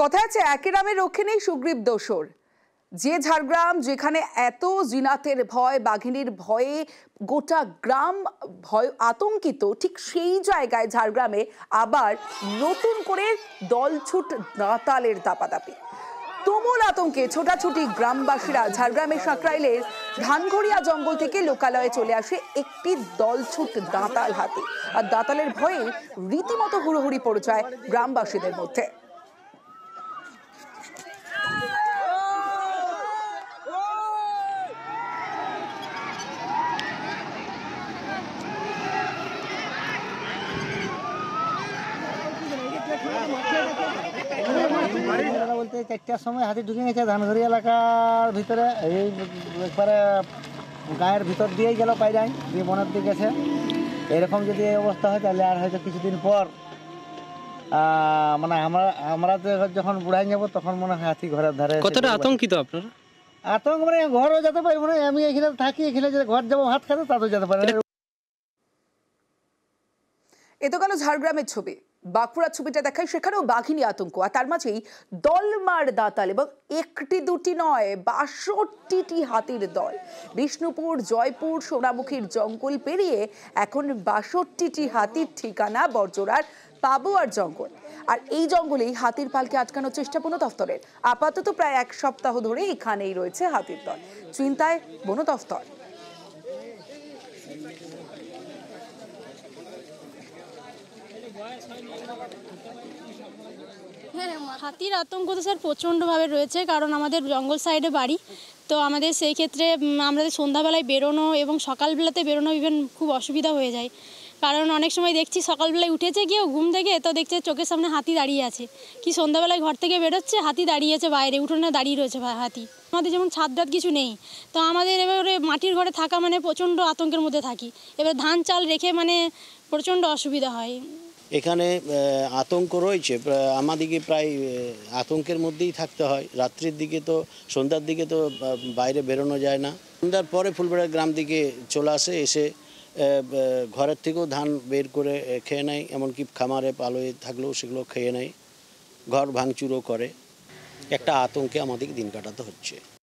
কথা আছে একই নামে রক্ষে নেই সুগ্রীব দোসর। যে ঝাড়গ্রাম যেখানে এত জিনাতের ভয়, বাঘিনীর ভয়ে গোটা গ্রাম ভয় আতঙ্কিত, ঠিক সেই জায়গায় ঝাড়গ্রামে আবার নতুন করে দলছুট দাঁতালের দাপাদাপি। তুমুল আতঙ্কে ছোটাছুটি গ্রামবাসীরা। ঝাড়গ্রামের সাঁকরাইলের ধানঘড়িয়া জঙ্গল থেকে লোকালয়ে চলে আসে একটি দলছুট দাঁতাল হাতি, আর দাঁতালের ভয়ে রীতিমতো হুড়োহুড়ি পড়ে যায় গ্রামবাসীদের মধ্যে। বলতে 4টার সময় হাতি ঢুকে গেছে ধানঘড়ি এলাকার ভিতরে, এই একবারে গায়ের ভিতর দিয়েই গেল পায়রায় দিয়ে বনের দিকে গেছে। এরকম যদি এই অবস্থা হয় তাহলে আর হয়তো কিছুদিন পর মানে আমরা যখন বুড়াই যাবো তখন মনে হয় হাতি ঘরের ধারে। কতটা আতঙ্কিত আপনারা? আতঙ্ক মানে ঘরও যেতে পারবো না, আমি এখানে থাকি, এখানে যে ঘর যাবো ভাত খাতে তাতেও যেতে পারে না। এ তো গেল ঝাড়গ্রামের ছবি। বাঁকুড়ার ছবিটা দেখায়, সেখানেও বাঘিনী আতঙ্ক, আর তার মাঝেই দলমার দাঁতাল, এবং একটি দুটি নয় ৬২টি হাতির দল। বিষ্ণুপুর, জয়পুর, সোনামুখীর জঙ্গল পেরিয়ে এখন ৬২টি হাতির ঠিকানা বড়জোড়ার পাবুয়ার জঙ্গল। আর এই জঙ্গলেই হাতির পালকে আটকানোর চেষ্টা বন দফতরের। আপাতত প্রায় ১ সপ্তাহ ধরে এখানেই রয়েছে হাতির দল। চিন্তায় বন দফতর। হ্যাঁ, হাতির আতঙ্ক তো স্যার প্রচণ্ডভাবে রয়েছে, কারণ আমাদের জঙ্গল সাইডে বাড়ি। তো আমাদের সেই ক্ষেত্রে আমাদের সন্ধ্যাবেলায় বেরোনো এবং সকালবেলাতে বেরোনো ইভেন খুব অসুবিধা হয়ে যায়, কারণ অনেক সময় দেখছি সকালবেলায় উঠেছে কেউ ঘুম থেকে, তো দেখছে চোখের সামনে হাতি দাঁড়িয়ে আছে, কি সন্ধ্যাবেলায় ঘর থেকে বেরোচ্ছে হাতি দাঁড়িয়ে আছে বাইরে, উঠোনে দাঁড়িয়ে রয়েছে হাতি। আমাদের যেমন ছাদ টাদ কিছু নেই, তো আমাদের এবারে মাটির ঘরে থাকা মানে প্রচণ্ড আতঙ্কের মধ্যে থাকি। এবার ধান চাল রেখে মানে প্রচণ্ড অসুবিধা হয়। এখানে আতঙ্ক রয়েছে, আমাদেরকে প্রায় আতঙ্কের মধ্যেই থাকতে হয়। রাত্রির দিকে তো, সন্ধ্যার দিকে তো বাইরে বেরোনো যায় না। সন্ধ্যার পরে ফুলবেড়া গ্রাম দিকে চলে আসে, এসে ঘরের থেকেও ধান বের করে খেয়ে নেয়, এমনকি খামারে পালয়ে থাকলেও সেগুলো খেয়ে নেয়, ঘর ভাঙচুরও করে। একটা আতঙ্কে আমাদের দিন কাটাতে হচ্ছে।